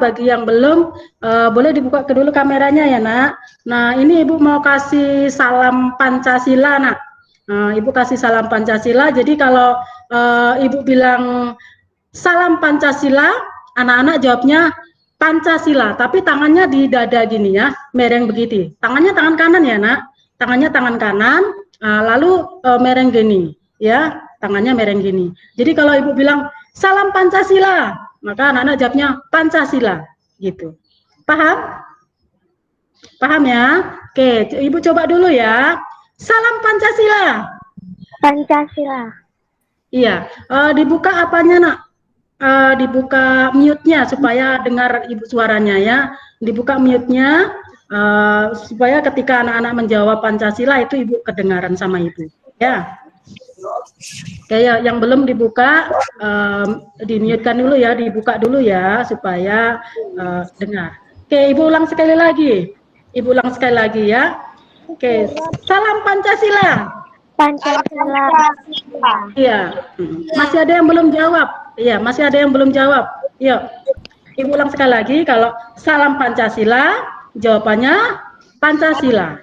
bagi yang belum, boleh dibuka dulu kameranya ya nak. Nah ini Ibu mau kasih salam Pancasila nak. Ibu kasih salam Pancasila. Jadi kalau Ibu bilang salam Pancasila, anak-anak jawabnya Pancasila, tapi tangannya di dada gini ya, mereng begitu. Tangannya tangan kanan ya nak. Tangannya tangan kanan, lalu mereng gini ya, tangannya mereng gini. Jadi kalau Ibu bilang salam Pancasila, maka anak-anak jawabnya Pancasila gitu. Paham? Paham ya? Oke, Ibu coba dulu ya. Salam Pancasila. Pancasila. Iya, dibuka apanya nak? Dibuka mute-nya supaya dengar Ibu suaranya ya. Dibuka mute-nya supaya ketika anak-anak menjawab Pancasila itu Ibu kedengaran sama Ibu ya. Kayak yang belum dibuka, di-mute-kan dulu ya, dibuka dulu ya, supaya dengar. Oke, Ibu ulang sekali lagi. Ibu ulang sekali lagi ya. Oke, salam Pancasila. Pancasila. Iya, masih ada yang belum jawab. Iya, masih ada yang belum jawab. Yuk, Ibu ulang sekali lagi. Kalau salam Pancasila, jawabannya Pancasila.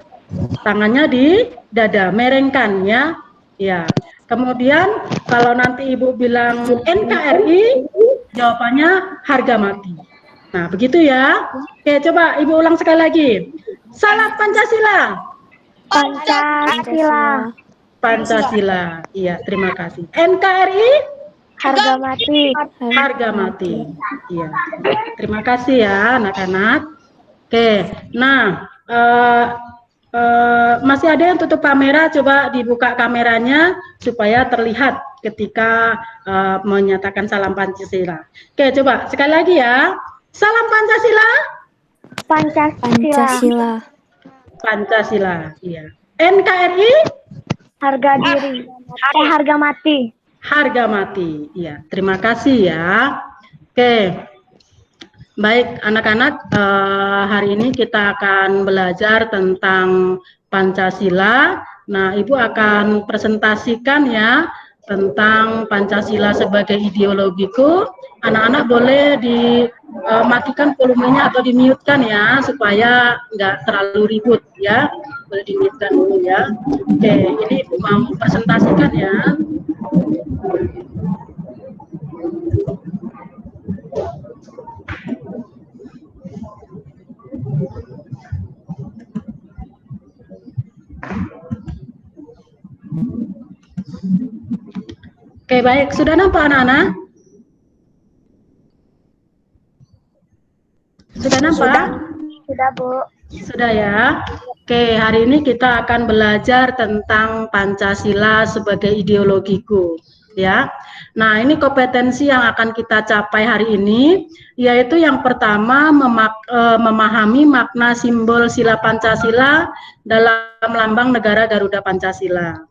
Tangannya di dada, merengkan ya. Ya. Kemudian kalau nanti Ibu bilang NKRI, jawabannya harga mati. Nah, begitu ya. Oke, coba Ibu ulang sekali lagi. Salam Pancasila. Pancasila. Pancasila. Iya, terima kasih. NKRI? Harga mati. Harga mati. Iya. Terima kasih ya, anak-anak. Oke. Nah, masih ada yang tutup kamera, coba dibuka kameranya supaya terlihat ketika menyatakan salam Pancasila. Oke, coba sekali lagi ya. Salam Pancasila. Pancasila. Pancasila, iya. NKRI? Harga diri. Harga mati. Harga mati, iya. Terima kasih ya. Oke. Baik anak-anak, hari ini kita akan belajar tentang Pancasila. Nah, Ibu akan presentasikan ya tentang Pancasila sebagai ideologiku. Anak-anak boleh dimatikan volumenya atau di-mute-kan ya, supaya nggak terlalu ribut ya. Boleh di-mute-kan dulu ya. Oke, ini Ibu mau presentasikan ya. Oke, baik. Sudah nampak anak-anak? Sudah nampak? Sudah, Bu. Sudah ya. Oke, hari ini kita akan belajar tentang Pancasila sebagai ideologiku, ya. Nah, ini kompetensi yang akan kita capai hari ini, yaitu yang pertama memahami makna simbol sila Pancasila dalam lambang negara Garuda Pancasila.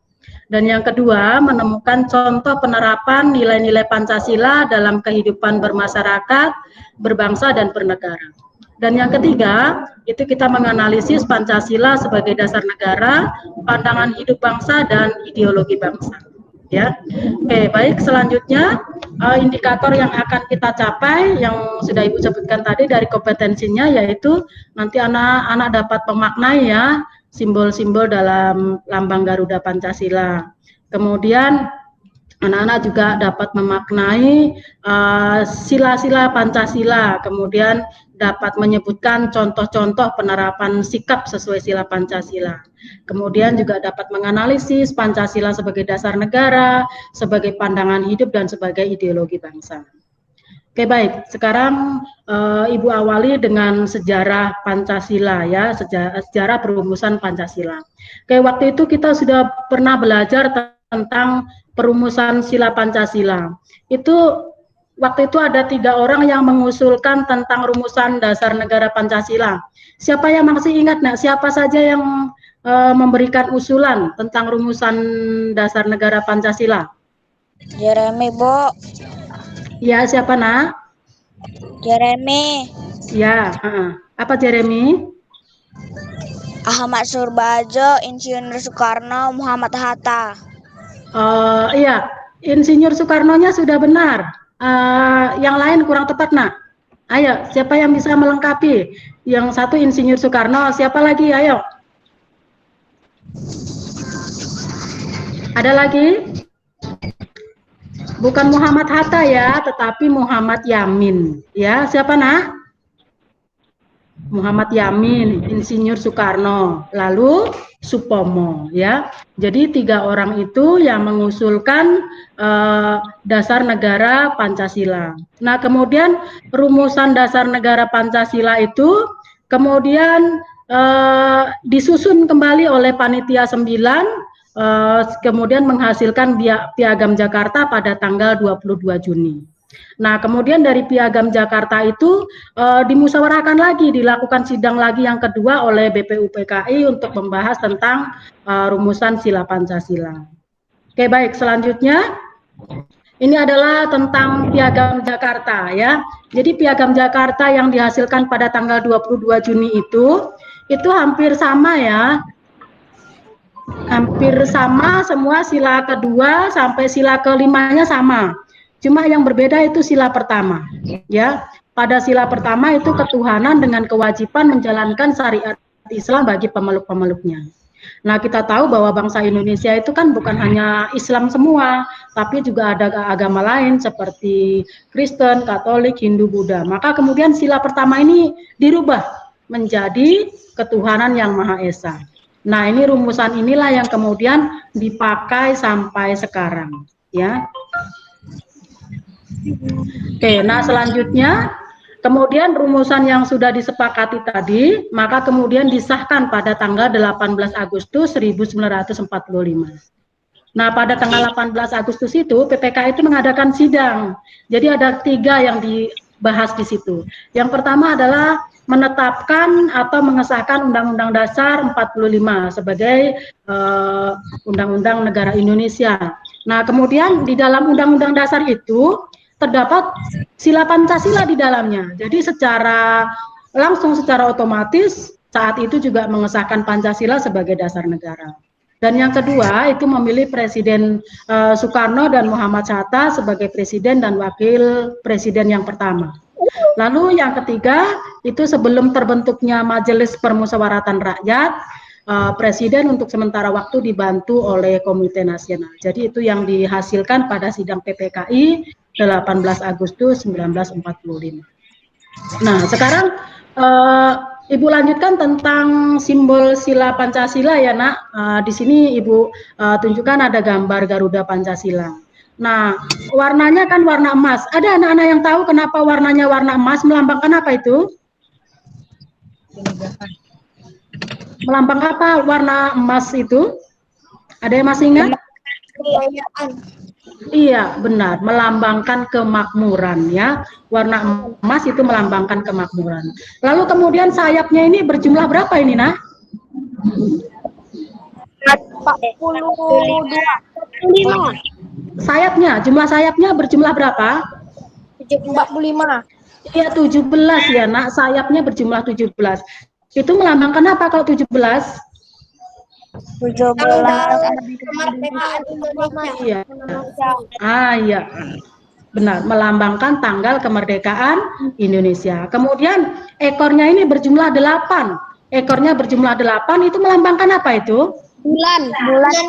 Dan yang kedua, menemukan contoh penerapan nilai-nilai Pancasila dalam kehidupan bermasyarakat, berbangsa, dan bernegara. Dan yang ketiga, itu kita menganalisis Pancasila sebagai dasar negara, pandangan hidup bangsa, dan ideologi bangsa. Ya, oke, baik. Selanjutnya, indikator yang akan kita capai, yang sudah Ibu sebutkan tadi dari kompetensinya, yaitu nanti anak-anak dapat memaknai ya, simbol-simbol dalam lambang Garuda Pancasila. Kemudian anak-anak juga dapat memaknai sila-sila Pancasila, kemudian dapat menyebutkan contoh-contoh penerapan sikap sesuai sila Pancasila. Kemudian juga dapat menganalisis Pancasila sebagai dasar negara, sebagai pandangan hidup, dan sebagai ideologi bangsa. Oke, baik. Sekarang Ibu awali dengan sejarah Pancasila ya, sejarah perumusan Pancasila. Oke, waktu itu kita sudah pernah belajar tentang perumusan sila Pancasila. Itu waktu itu ada 3 orang yang mengusulkan tentang rumusan dasar negara Pancasila. Siapa yang masih ingat, nak? Siapa saja yang memberikan usulan tentang rumusan dasar negara Pancasila? Jeremy, Bu. Ya, siapa nak? Jeremy. Ya, apa Jeremy? Ahmad Surbajo, Insinyur Soekarno, Muhammad Hatta. Iya, Insinyur Soekarno-nya sudah benar. Yang lain kurang tepat, nak. Ayo, siapa yang bisa melengkapi? Yang satu Insinyur Soekarno, siapa lagi? Ayo. Ada lagi? Bukan Muhammad Hatta ya, tetapi Muhammad Yamin. Ya, siapa nak? Muhammad Yamin, Insinyur Soekarno, lalu Supomo. Ya, jadi 3 orang itu yang mengusulkan dasar negara Pancasila. Nah, kemudian rumusan dasar negara Pancasila itu kemudian disusun kembali oleh Panitia 9. Kemudian menghasilkan Piagam Jakarta pada tanggal 22 Juni. Nah, kemudian dari Piagam Jakarta itu dimusyawarahkan lagi, dilakukan sidang lagi yang kedua oleh BPUPKI untuk membahas tentang rumusan sila Pancasila. Oke, baik, selanjutnya ini adalah tentang Piagam Jakarta ya. Jadi Piagam Jakarta yang dihasilkan pada tanggal 22 Juni itu hampir sama ya. Hampir sama semua, sila kedua sampai sila kelimanya sama. Cuma yang berbeda itu sila pertama, ya. Pada sila pertama itu ketuhanan dengan kewajiban menjalankan syariat Islam bagi pemeluk-pemeluknya. Nah, kita tahu bahwa bangsa Indonesia itu kan bukan hanya Islam semua, tapi juga ada agama lain seperti Kristen, Katolik, Hindu, Buddha. Maka kemudian sila pertama ini dirubah menjadi ketuhanan yang Maha Esa. Nah, ini rumusan inilah yang kemudian dipakai sampai sekarang, ya. Oke, nah selanjutnya kemudian rumusan yang sudah disepakati tadi, maka kemudian disahkan pada tanggal 18 Agustus 1945. Nah, pada tanggal 18 Agustus itu PPK itu mengadakan sidang. Jadi ada 3 yang dibahas di situ. Yang pertama adalah menetapkan atau mengesahkan Undang-Undang Dasar 45 sebagai Undang-Undang Negara Indonesia. Nah, kemudian di dalam Undang-Undang Dasar itu terdapat sila Pancasila di dalamnya. Jadi secara otomatis saat itu juga mengesahkan Pancasila sebagai dasar negara. Dan yang kedua itu memilih Presiden Soekarno dan Muhammad Hatta sebagai presiden dan wakil presiden yang pertama. Lalu yang ketiga itu sebelum terbentuknya Majelis Permusyawaratan Rakyat, Presiden untuk sementara waktu dibantu oleh Komite Nasional. Jadi itu yang dihasilkan pada sidang PPKI 18 Agustus 1945. Nah, sekarang Ibu lanjutkan tentang simbol sila Pancasila ya, Nak. Di sini Ibu tunjukkan ada gambar Garuda Pancasila. Nah, warnanya kan warna emas. Ada anak-anak yang tahu kenapa warnanya warna emas, melambangkan apa itu? Melambang apa warna emas itu? Ada yang masih ingat? Iya, benar. Melambangkan kemakmuran ya. Warna emas itu melambangkan kemakmuran. Lalu kemudian sayapnya ini berjumlah berapa ini, Nak? 45. Sayapnya, jumlah sayapnya berjumlah berapa? 45. Iya, 17 ya, Nak. Sayapnya berjumlah 17. Itu melambangkan apa kalau 17? 17 kemerdekaan Indonesia. Iya. Iya. Benar, melambangkan tanggal kemerdekaan Indonesia. Kemudian ekornya ini berjumlah 8. Ekornya berjumlah 8 itu melambangkan apa itu? Bulan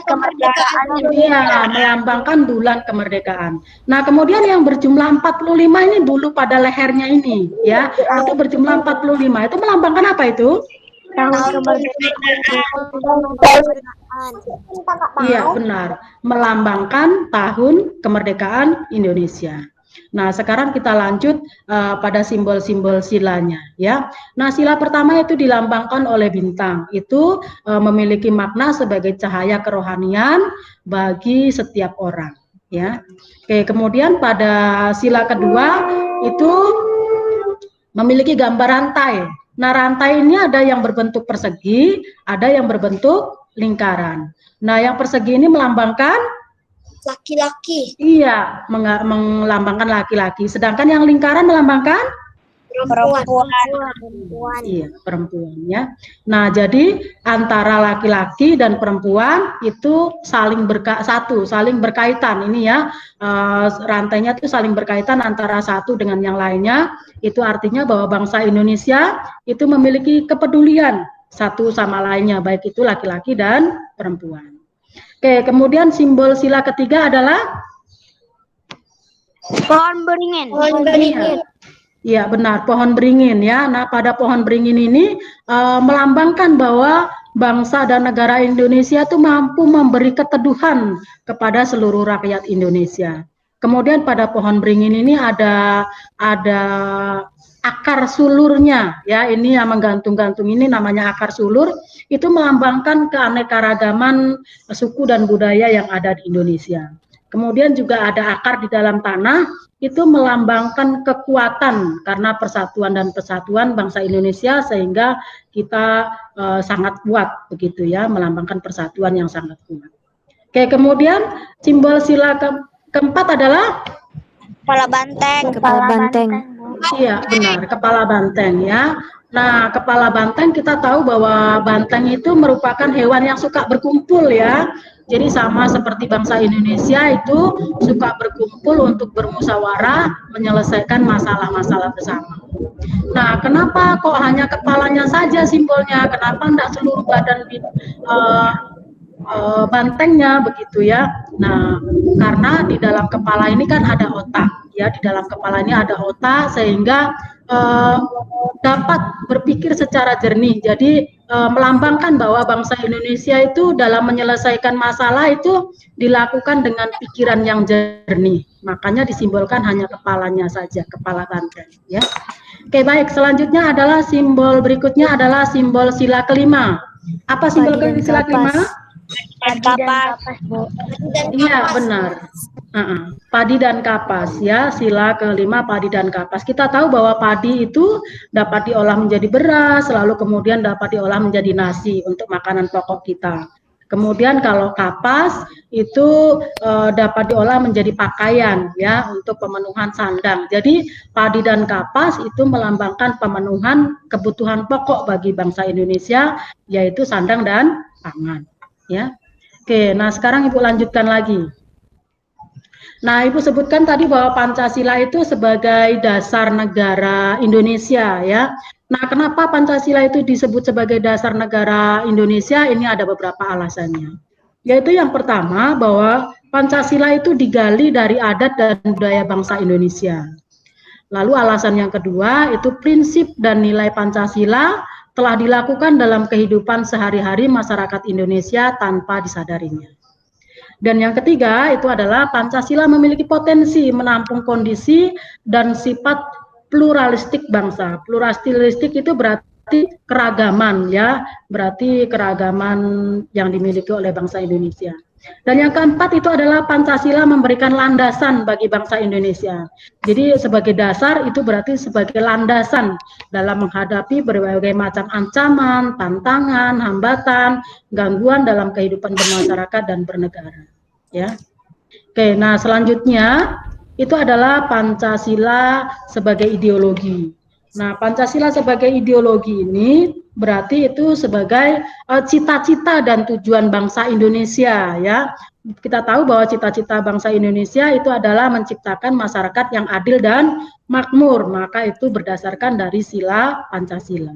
kemerdekaan Indonesia. Iya, melambangkan bulan kemerdekaan. Nah, kemudian yang berjumlah 45 ini bulu pada lehernya ini, ya. Itu berjumlah 45. Itu melambangkan apa itu? Tahun kemerdekaan. Iya, benar. Melambangkan tahun kemerdekaan Indonesia. Nah, sekarang kita lanjut pada simbol-simbol silanya, ya. Nah, sila pertama itu dilambangkan oleh bintang. Itu memiliki makna sebagai cahaya kerohanian bagi setiap orang, ya. Oke, kemudian pada sila kedua itu memiliki gambar rantai. Nah, rantai ini ada yang berbentuk persegi, ada yang berbentuk lingkaran. Nah, yang persegi ini melambangkan Laki-laki. iya, melambangkan laki-laki. Sedangkan yang lingkaran melambangkan Perempuan. Iya, perempuan ya. Nah, jadi antara laki-laki dan perempuan itu saling saling berkaitan ini ya. Rantainya itu saling berkaitan antara satu dengan yang lainnya. Itu artinya bahwa bangsa Indonesia itu memiliki kepedulian satu sama lainnya, baik itu laki-laki dan perempuan. Oke, kemudian simbol sila ketiga adalah Pohon beringin. Iya benar, pohon beringin ya. Nah, pada pohon beringin ini melambangkan bahwa bangsa dan negara Indonesia itu mampu memberi keteduhan kepada seluruh rakyat Indonesia. Kemudian pada pohon beringin ini ada akar sulurnya ya. Ini yang menggantung-gantung ini namanya akar sulur. Itu melambangkan keanekaragaman suku dan budaya yang ada di Indonesia. Kemudian juga ada akar di dalam tanah, itu melambangkan kekuatan karena persatuan dan kesatuan bangsa Indonesia sehingga kita sangat kuat begitu ya, melambangkan persatuan yang sangat kuat. Oke, kemudian simbol sila keempat adalah Kepala banteng. Kepala banteng. Iya benar, kepala banteng ya. Nah, kepala banteng kita tahu bahwa banteng itu merupakan hewan yang suka berkumpul ya. Jadi sama seperti bangsa Indonesia itu suka berkumpul untuk bermusyawarah menyelesaikan masalah-masalah bersama. Nah, kenapa kok hanya kepalanya saja simbolnya? Kenapa enggak seluruh badan bantengnya begitu ya? Nah, karena di dalam kepala ini kan ada otak ya, di dalam kepala ini ada otak sehingga dapat berpikir secara jernih. Jadi melambangkan bahwa bangsa Indonesia itu dalam menyelesaikan masalah itu dilakukan dengan pikiran yang jernih. Makanya disimbolkan hanya kepalanya saja, kepala banteng ya. Oke, baik, selanjutnya adalah simbol berikutnya adalah simbol sila kelima. Apa simbol sila kelima? Kapas. Iya, benar. Padi dan kapas ya, sila kelima padi dan kapas. Kita tahu bahwa padi itu dapat diolah menjadi beras, lalu kemudian dapat diolah menjadi nasi untuk makanan pokok kita. Kemudian kalau kapas itu dapat diolah menjadi pakaian ya untuk pemenuhan sandang. Jadi padi dan kapas itu melambangkan pemenuhan kebutuhan pokok bagi bangsa Indonesia yaitu sandang dan pangan ya. Oke, nah sekarang Ibu lanjutkan lagi. Nah, Ibu sebutkan tadi bahwa Pancasila itu sebagai dasar negara Indonesia ya. Nah, kenapa Pancasila itu disebut sebagai dasar negara Indonesia? Ini ada beberapa alasannya. Yaitu yang pertama bahwa Pancasila itu digali dari adat dan budaya bangsa Indonesia. Lalu alasan yang kedua itu prinsip dan nilai Pancasila telah dilakukan dalam kehidupan sehari-hari masyarakat Indonesia tanpa disadarinya. Dan yang ketiga itu adalah Pancasila memiliki potensi menampung kondisi dan sifat pluralistik bangsa. Pluralistik itu berarti keragaman ya, berarti keragaman yang dimiliki oleh bangsa Indonesia. Dan yang keempat itu adalah Pancasila memberikan landasan bagi bangsa Indonesia. Jadi sebagai dasar itu berarti sebagai landasan dalam menghadapi berbagai macam ancaman, tantangan, hambatan, gangguan dalam kehidupan bermasyarakat dan bernegara. Ya, oke. Nah selanjutnya itu adalah Pancasila sebagai ideologi. Nah, Pancasila sebagai ideologi ini berarti itu sebagai cita-cita dan tujuan bangsa Indonesia ya. Kita tahu bahwa cita-cita bangsa Indonesia itu adalah menciptakan masyarakat yang adil dan makmur. Maka itu berdasarkan dari sila Pancasila.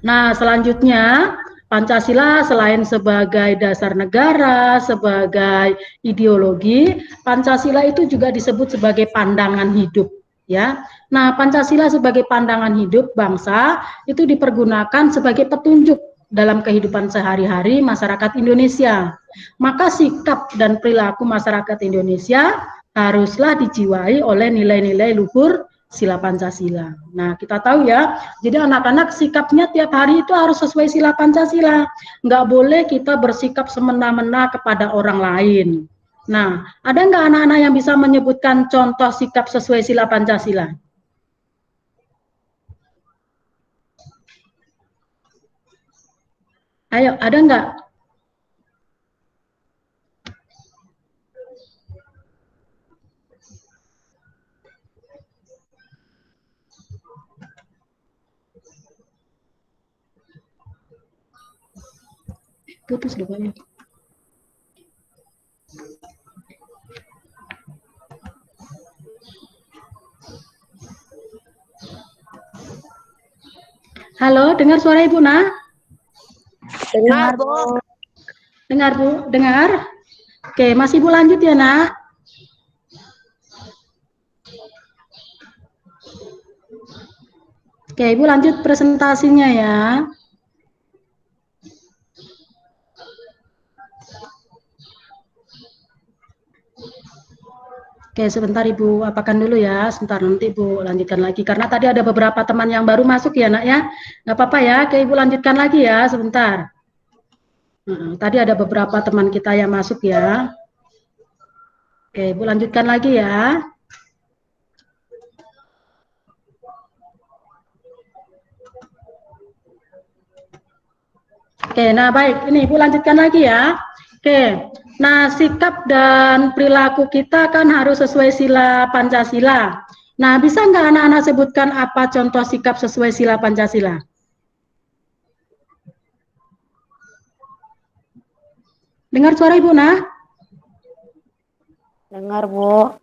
Nah, selanjutnya Pancasila selain sebagai dasar negara, sebagai ideologi, Pancasila itu juga disebut sebagai pandangan hidup. Ya, nah Pancasila sebagai pandangan hidup bangsa itu dipergunakan sebagai petunjuk dalam kehidupan sehari-hari masyarakat Indonesia. Maka sikap dan perilaku masyarakat Indonesia haruslah dijiwai oleh nilai-nilai luhur sila Pancasila. Nah, kita tahu ya, jadi anak-anak sikapnya tiap hari itu harus sesuai sila Pancasila. Nggak boleh kita bersikap semena-mena kepada orang lain. Nah, ada nggak anak-anak yang bisa menyebutkan contoh sikap sesuai sila Pancasila? Ayo, ada nggak? Putus rupanya. Halo, dengar suara Ibu, Nak? Dengar, Bu. Dengar, Bu? Dengar? Oke, masih Ibu lanjut ya, Nak? Oke, Ibu lanjut presentasinya ya. Oke, sebentar Ibu apakan dulu ya, sebentar nanti Ibu lanjutkan lagi. Karena tadi ada beberapa teman yang baru masuk ya, Nak ya. Nggak apa-apa ya, oke Ibu lanjutkan lagi ya, sebentar. Tadi ada beberapa teman kita yang masuk ya. Oke, Ibu lanjutkan lagi ya. Oke, nah baik, ini Ibu lanjutkan lagi ya. Oke, nah sikap dan perilaku kita kan harus sesuai sila Pancasila. Nah, bisa nggak anak-anak sebutkan apa contoh sikap sesuai sila Pancasila? Dengar suara Ibu, nah? Dengar, Bu.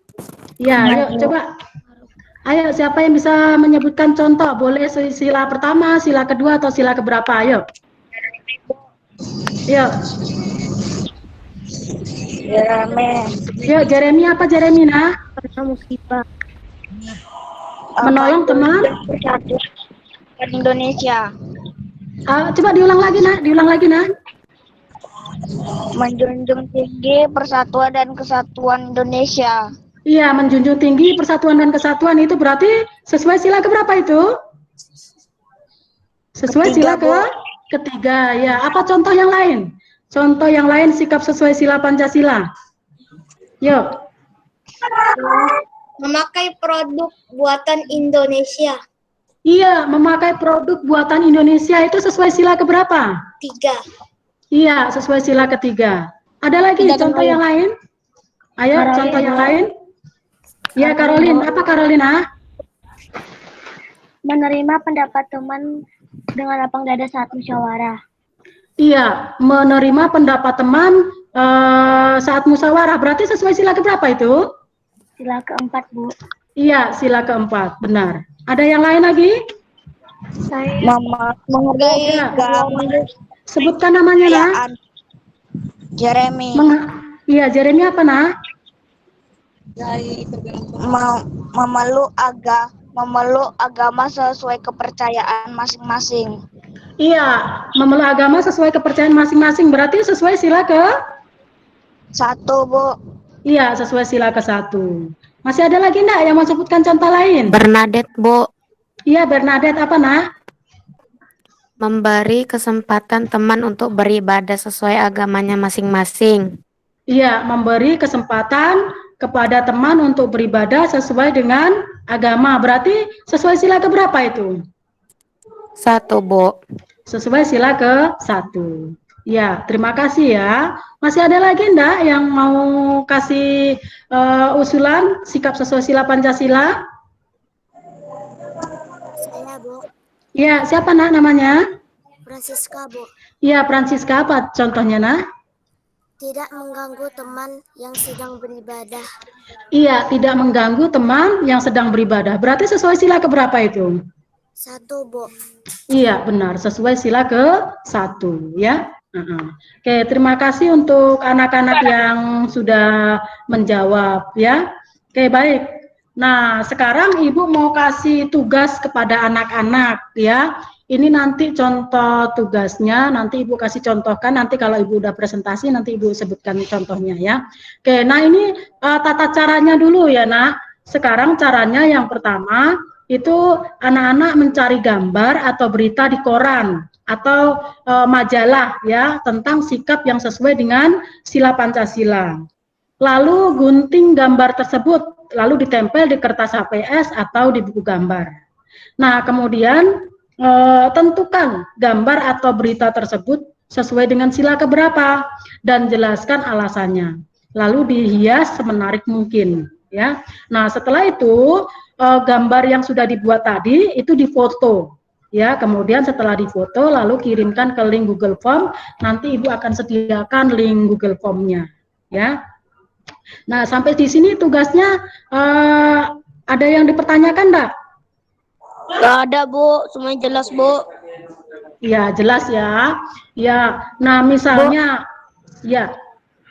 Ya, yuk coba. Ayo, siapa yang bisa menyebutkan contoh? Boleh sila pertama, sila kedua, atau sila keberapa? Ayo. Yuk. Jeremy. Yuk, Jeremy apa Jeremy, nah? Musibah. Menolong teman. Persatuan Indonesia. Coba diulang lagi, nah. Diulang lagi, nah. Menjunjung tinggi persatuan dan kesatuan Indonesia. Iya, menjunjung tinggi persatuan dan kesatuan itu berarti sesuai sila keberapa itu? Sesuai Ketiga, sila ketiga. Ya, apa contoh yang lain? Contoh yang lain sikap sesuai sila Pancasila. Yuk. Memakai produk buatan Indonesia. Iya, memakai produk buatan Indonesia itu sesuai sila keberapa? 3. Iya, sesuai sila ketiga. Ada lagi contoh yang lain? Ayo, contoh yang lain. Ya, Caroline. Apa Carolina? Menerima pendapat teman dengan lapang dada saat musyawarah. Iya, menerima pendapat teman saat musyawarah. Berarti sesuai sila keberapa itu? Sila keempat, Bu. Iya, sila keempat. Benar. Ada yang lain lagi? Saya Menghargai Sebutkan namanya, Nak. Jeremy. Iya, Jeremy apa, Nak? Memeluk agama sesuai kepercayaan masing-masing. Iya, memeluk agama sesuai kepercayaan masing-masing. Berarti sesuai sila ke? 1, Bu. Iya, sesuai sila ke-1. Masih ada lagi enggak yang mau sebutkan contoh lain? Bernadette, Bu. Iya, Bernadette apa, Nak? Memberi kesempatan teman untuk beribadah sesuai agamanya masing-masing. Iya, memberi kesempatan kepada teman untuk beribadah sesuai dengan agama. Berarti sesuai sila keberapa itu? 1, Bu. Sesuai sila ke-1. Ya, terima kasih ya. Masih ada lagi enggak yang mau kasih usulan sikap sesuai sila Pancasila? Saya, Bu. Ya, siapa, Nak, namanya? Francisca, Bu. Ya, Francisca apa contohnya, Nak? Tidak mengganggu teman yang sedang beribadah. Iya, tidak mengganggu teman yang sedang beribadah. Berarti sesuai sila keberapa itu? 1, Bu. Iya, benar. Sesuai sila ke-1, ya. Oke, terima kasih untuk anak-anak yang sudah menjawab, ya. Oke, baik. Nah, sekarang Ibu mau kasih tugas kepada anak-anak, ya. Ini nanti contoh tugasnya, nanti Ibu kasih contohkan, nanti kalau Ibu udah presentasi, nanti Ibu sebutkan contohnya, ya. Oke, nah ini tata caranya dulu ya, Nak. Sekarang caranya yang pertama, itu anak-anak mencari gambar atau berita di koran atau majalah ya tentang sikap yang sesuai dengan sila Pancasila. Lalu gunting gambar tersebut lalu ditempel di kertas HPS atau di buku gambar. Nah, kemudian tentukan gambar atau berita tersebut sesuai dengan sila keberapa dan jelaskan alasannya. Lalu dihias semenarik mungkin ya. Nah, setelah itu gambar yang sudah dibuat tadi itu difoto Ya, kemudian setelah difoto lalu kirimkan ke link Google Form, nanti Ibu akan sediakan link Google Form-nya, ya. Nah, sampai di sini tugasnya ada yang dipertanyakan enggak? Nggak ada, Bu. Semuanya jelas, Bu. Ya, jelas ya. Ya, nah misalnya, ya,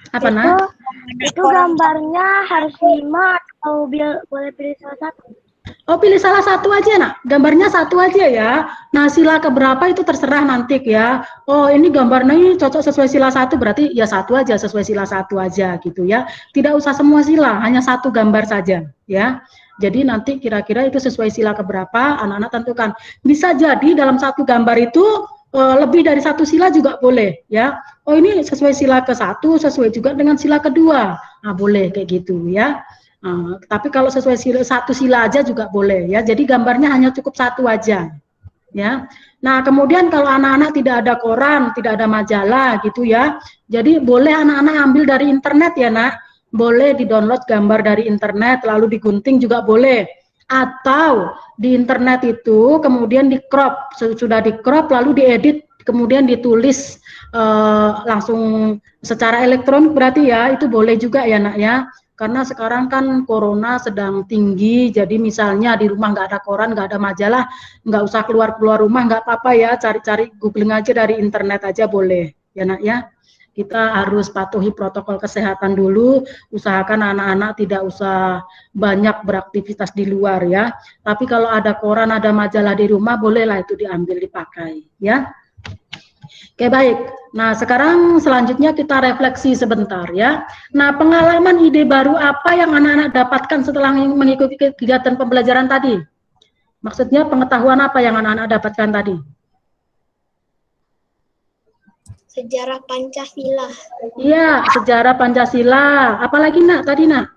apa nak? Itu gambarnya harus 5 atau boleh pilih salah satu? Oh, pilih salah satu aja nak, gambarnya satu aja ya. Nah, sila keberapa itu terserah nanti ya. Oh, ini gambarnya ini cocok sesuai sila satu, berarti ya satu aja, sesuai sila satu aja gitu ya. Tidak usah semua sila, hanya satu gambar saja ya. Jadi nanti kira-kira itu sesuai sila keberapa, anak-anak tentukan. Bisa jadi dalam satu gambar itu lebih dari satu sila juga boleh ya. Oh, ini sesuai sila ke-1, sesuai juga dengan sila kedua. Nah, boleh kayak gitu ya. Tapi kalau sesuai satu sila aja juga boleh ya. Jadi gambarnya hanya cukup satu aja ya. Nah, kemudian kalau anak-anak tidak ada koran, tidak ada majalah gitu ya. Jadi boleh anak-anak ambil dari internet ya, Nak. Boleh di-download gambar dari internet lalu digunting juga boleh. Atau di internet itu kemudian di-crop, sudah di-crop lalu diedit kemudian ditulis langsung secara elektronik berarti ya, itu boleh juga ya, Nak ya. Karena sekarang kan corona sedang tinggi, jadi misalnya di rumah nggak ada koran, nggak ada majalah, nggak usah keluar-keluar rumah, nggak apa-apa ya, cari-cari googling aja dari internet aja boleh, ya nak ya. Kita harus patuhi protokol kesehatan dulu, usahakan anak-anak tidak usah banyak beraktivitas di luar ya. Tapi kalau ada koran, ada majalah di rumah, bolehlah itu diambil, dipakai ya. Oke, baik. Nah, sekarang selanjutnya kita refleksi sebentar ya. Nah, pengalaman ide baru apa yang anak-anak dapatkan setelah mengikuti kegiatan pembelajaran tadi? Maksudnya pengetahuan apa yang anak-anak dapatkan tadi? Sejarah Pancasila. Iya, sejarah Pancasila. Apalagi nak tadi nak?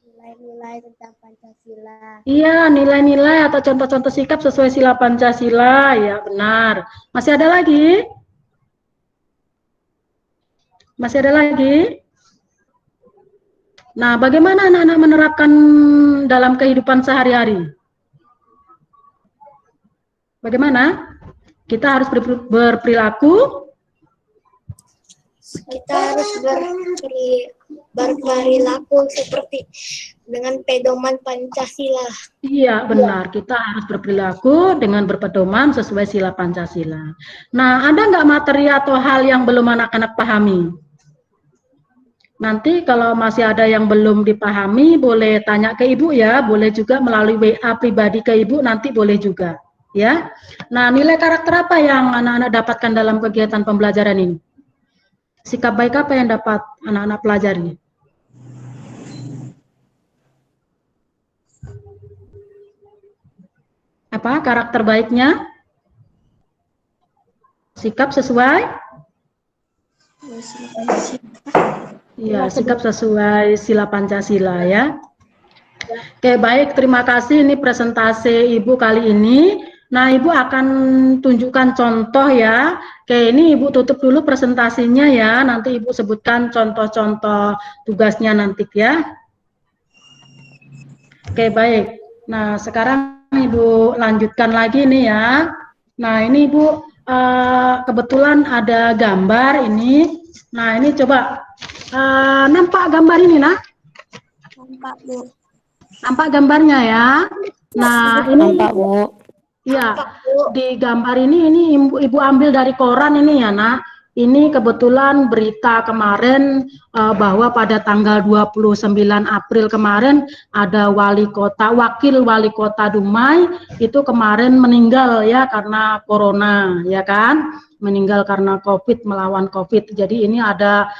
Nilai-nilai tentang Pancasila. Iya, nilai-nilai atau contoh-contoh sikap sesuai sila Pancasila. Ya, benar. Masih ada lagi? Masih ada lagi? Nah, bagaimana anak-anak menerapkan dalam kehidupan sehari-hari? Bagaimana? Kita harus berperilaku. Kita harus berperilaku seperti dengan pedoman Pancasila. Iya, benar. Kita harus berperilaku dengan berpedoman sesuai sila Pancasila. Nah, ada nggak materi atau hal yang belum anak-anak pahami? Nanti kalau masih ada yang belum dipahami, boleh tanya ke Ibu ya. Boleh juga melalui WA pribadi ke Ibu, nanti boleh juga. Ya. Nah, nilai karakter apa yang anak-anak dapatkan dalam kegiatan pembelajaran ini? Sikap baik apa yang dapat anak-anak pelajari? Apa karakter baiknya? Sikap sesuai? Iya, sikap sesuai sila Pancasila ya. Oke, baik, terima kasih. Ini presentasi Ibu kali ini. Nah, Ibu akan tunjukkan contoh ya. Oke, ini Ibu tutup dulu presentasinya ya. Nanti Ibu sebutkan contoh-contoh tugasnya nanti ya. Oke, baik. Nah, sekarang Ibu lanjutkan lagi nih ya. Nah, ini Ibu kebetulan ada gambar ini. Nah, ini coba nampak gambar ini, nak? Nampak, Bu. Nampak gambarnya ya. Nah, ini Nampak, Bu. ya, di gambar ini Ibu ambil dari koran ini ya, Nak. Ini kebetulan berita kemarin bahwa pada tanggal 29 April kemarin ada wakil wali kota Dumai itu kemarin meninggal ya karena corona, ya kan? Meninggal karena COVID, melawan COVID. Jadi ini ada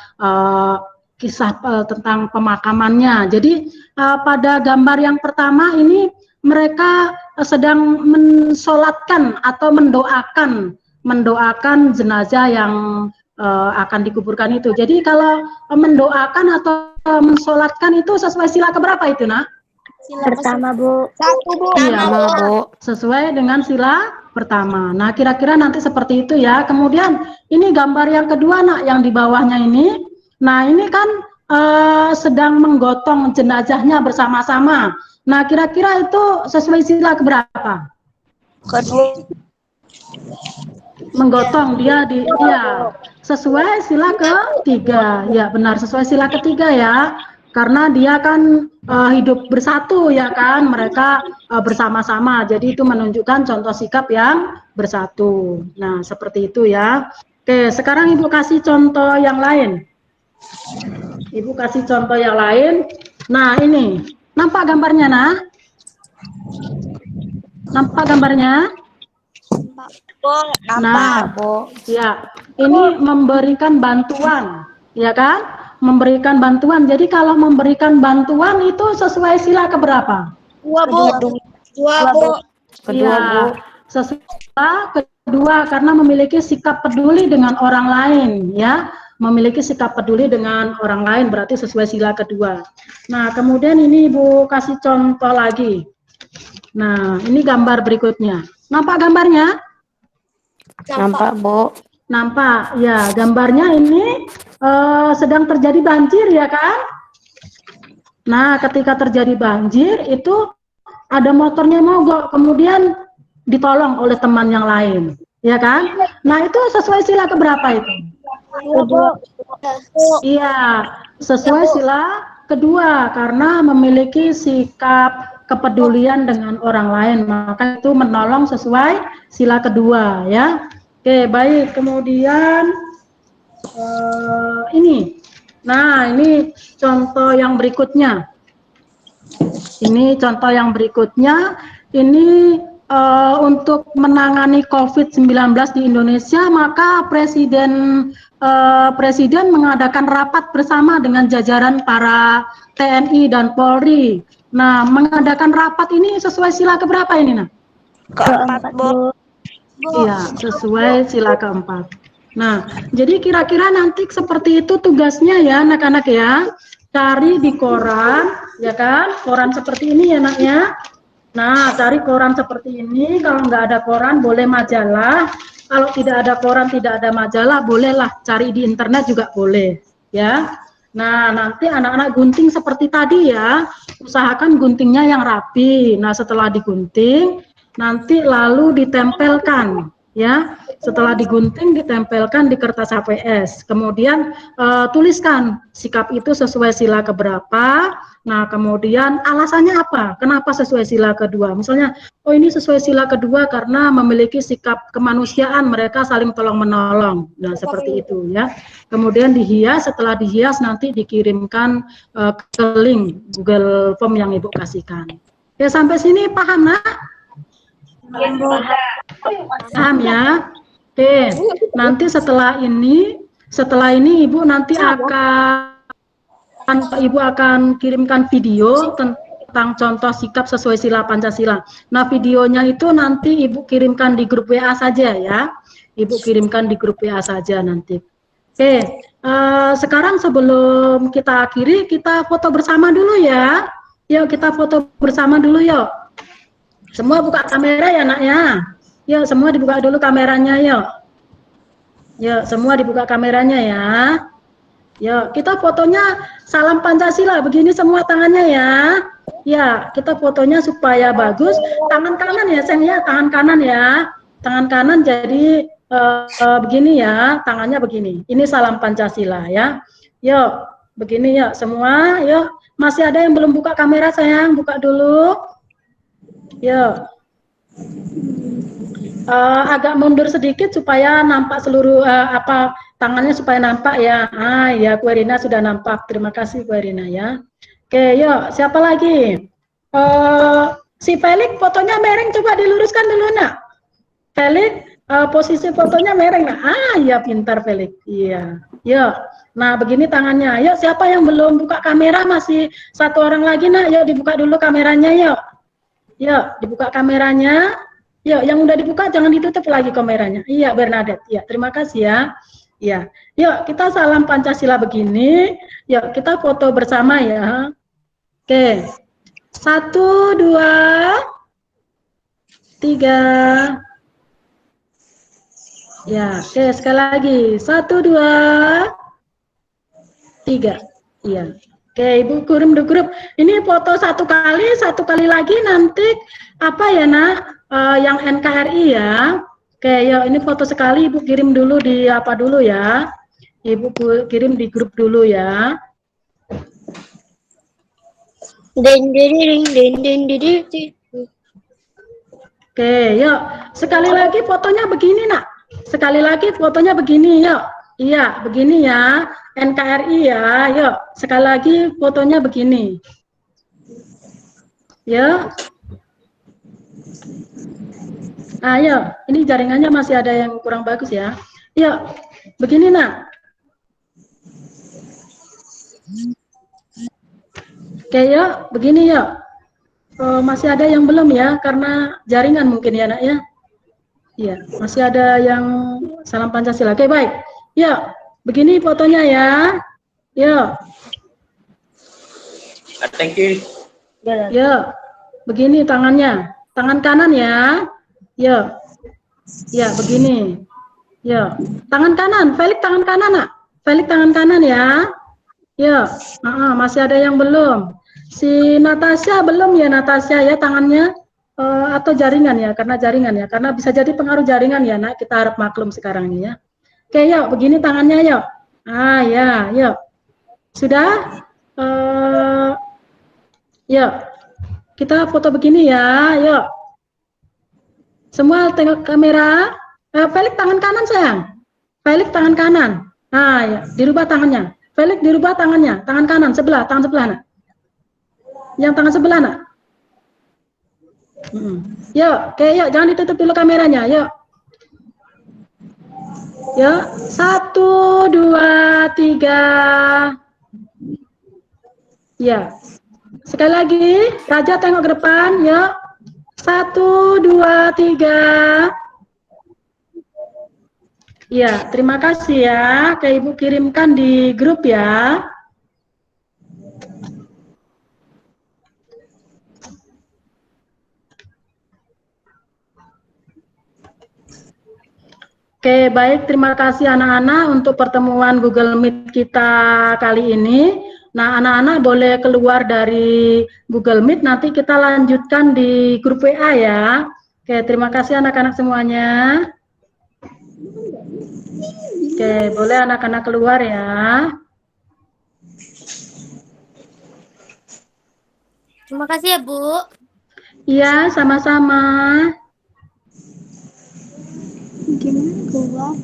kisah tentang pemakamannya. Jadi pada gambar yang pertama ini mereka sedang mensolatkan atau mendoakan jenazah yang akan dikuburkan itu. Jadi kalau mendoakan atau mensolatkan itu sesuai sila keberapa itu, nak? Pertama, Bu. Satu, Bu. Iya, Bu. sesuai dengan sila pertama. Nah, kira-kira nanti seperti itu ya. Kemudian ini gambar yang kedua, nak, yang di bawahnya ini. Nah, ini kan sedang menggotong jenazahnya bersama-sama. Nah, kira-kira itu sesuai sila keberapa? Kedua. Menggotong dia sesuai sila ketiga. Ya, benar, sesuai sila ketiga ya. Karena dia kan hidup bersatu ya kan, mereka bersama-sama. Jadi itu menunjukkan contoh sikap yang bersatu. Nah, seperti itu ya. Oke, sekarang Ibu kasih contoh yang lain. Ibu kasih contoh yang lain. Nah, ini. Nampak gambarnya, nah? Nampak gambarnya? Nah, ya, ini memberikan bantuan, ya kan? Memberikan bantuan. Jadi kalau memberikan bantuan itu sesuai sila keberapa? Dua, Bu. Kedua, Bu. Sesuai kedua karena memiliki sikap peduli dengan orang lain, ya. Memiliki sikap peduli dengan orang lain berarti sesuai sila kedua. Nah, kemudian ini Ibu kasih contoh lagi. Nah, ini gambar berikutnya. Nampak gambarnya? Nampak, Bu. Nampak, ya. Gambarnya ini sedang terjadi banjir, ya kan? Nah, ketika terjadi banjir, itu ada motornya mogok, kemudian ditolong oleh teman yang lain, ya kan? Nah, itu sesuai sila keberapa itu? Iya, sesuai sila kedua, karena memiliki sikap kepedulian dengan orang lain, maka itu menolong sesuai sila kedua, ya. Oke, baik. Kemudian ini. Nah, ini contoh yang berikutnya. Ini contoh yang berikutnya. Ini untuk menangani COVID-19 di Indonesia, maka Presiden mengadakan rapat bersama dengan jajaran para TNI dan Polri. Nah, mengadakan rapat ini sesuai sila keberapa ini, nah? Keempat, Bu. Iya, sesuai sila keempat. Nah, jadi kira-kira nanti seperti itu tugasnya ya anak-anak ya. Cari di koran, ya kan? Koran seperti ini ya nak ya. Nah, cari koran seperti ini. Kalau nggak ada koran, boleh majalah. Kalau tidak ada koran, tidak ada majalah, bolehlah cari di internet juga boleh, ya. Nah, nanti anak-anak gunting seperti tadi ya. Usahakan guntingnya yang rapi. Nah, setelah digunting, nanti lalu ditempelkan, ya. Setelah digunting, ditempelkan di kertas HVS. Kemudian tuliskan sikap itu sesuai sila keberapa. Nah, kemudian alasannya apa? Kenapa sesuai sila kedua? Misalnya, oh ini sesuai sila kedua karena memiliki sikap kemanusiaan, mereka saling tolong-menolong. Nah, seperti itu ya. Kemudian dihias, setelah dihias nanti dikirimkan ke link Google Form yang Ibu kasihkan. Ya, sampai sini paham, nak? Paham ya? Oke, nanti setelah ini Ibu nanti Ibu akan kirimkan video tentang contoh sikap sesuai sila Pancasila. Nah, videonya itu nanti Ibu kirimkan di grup WA saja ya. Ibu kirimkan di grup WA saja nanti. Oke, sekarang sebelum kita akhiri, kita foto bersama dulu ya. Yuk, kita foto bersama dulu yuk. Semua buka kamera ya nak ya. Yuk, semua dibuka dulu kameranya yuk. Yuk, semua dibuka kameranya ya. Yuk, kita fotonya salam Pancasila, begini semua tangannya ya. Ya, kita fotonya supaya bagus. Tangan kanan ya, sayang ya, tangan kanan ya. Tangan kanan jadi begini ya, tangannya begini. Ini salam Pancasila ya. Yuk, begini ya semua. Yuk, masih ada yang belum buka kamera sayang, buka dulu. Yuk. Agak mundur sedikit supaya nampak seluruh tangannya supaya nampak ya. Ya, Bu Erina sudah nampak. Terima kasih Bu Erina ya. Oke, yuk siapa lagi? Si Felix fotonya mereng, coba diluruskan dulu nak. Felix posisi fotonya mereng nak. Ya pintar Felix. Iya. Yuk. Nah begini tangannya. Yuk siapa yang belum buka kamera, masih satu orang lagi nak. Yuk dibuka dulu kameranya yuk. Yuk dibuka kameranya. Yuk, yang udah dibuka jangan ditutup lagi kameranya. Iya, Bernadette. Iya, terima kasih ya. Iya. Yuk, kita salam Pancasila begini. Yuk, kita foto bersama ya. Oke. 1, 2, 3. Ya, oke, sekali lagi. 1, 2, 3. Iya. Oke, Ibu kirim di grup. Ini foto satu kali lagi nanti apa ya, Nak? Yang NKRI ya. Oke, ya ini foto sekali Ibu kirim dulu di apa dulu ya. Ibu kirim di grup dulu ya. Oke, yuk. Sekali lagi fotonya begini, Nak. Sekali lagi fotonya begini, yuk. Iya, begini ya. NKRI ya, yuk. Sekali lagi fotonya begini. Ya. Ayo, ini jaringannya masih ada yang kurang bagus ya. Yuk, begini, Nak. Oke, yuk. Begini, yuk. Masih ada yang belum ya, karena jaringan mungkin ya, Nak ya. Iya, masih ada yang salam Pancasila. Oke, baik. Yuk, begini fotonya ya. Yuk. Thank you. Yuk, begini tangannya. Tangan kanan ya. Yuk. Ya, begini. Yuk. Tangan kanan. Felix tangan kanan, Nak. Felix tangan kanan ya. Yuk. Masih ada yang belum. Si Natasha belum ya, Natasha ya tangannya. Atau jaringan ya, karena jaringan ya. Karena bisa jadi pengaruh jaringan ya, Nak. Kita harap maklum sekarang ini ya. Oke, yuk. Begini tangannya, yuk. Ya, yuk. Sudah? Yuk. Kita foto begini ya, yuk. Semua tengok kamera. Felix tangan kanan sayang. Felix tangan kanan. Ya, dirubah tangannya. Felix dirubah tangannya. Tangan kanan sebelah, tangan sebelah, Nak. Yang tangan sebelah, Nak. Yuk, oke, yuk, jangan ditutup dulu kameranya, yuk. Yuk, 1, 2, 3. Ya. Sekali lagi, Raja tengok ke depan, yuk. 1, 2, 3. Ya, terima kasih ya. Kayak Ibu kirimkan di grup ya. Oke, baik. Terima kasih anak-anak untuk pertemuan Google Meet kita kali ini. Nah, anak-anak boleh keluar dari Google Meet, nanti kita lanjutkan di grup WA ya. Oke, terima kasih anak-anak semuanya. Oke, boleh anak-anak keluar ya. Terima kasih ya, Bu. Iya, sama-sama. Gimana keluar?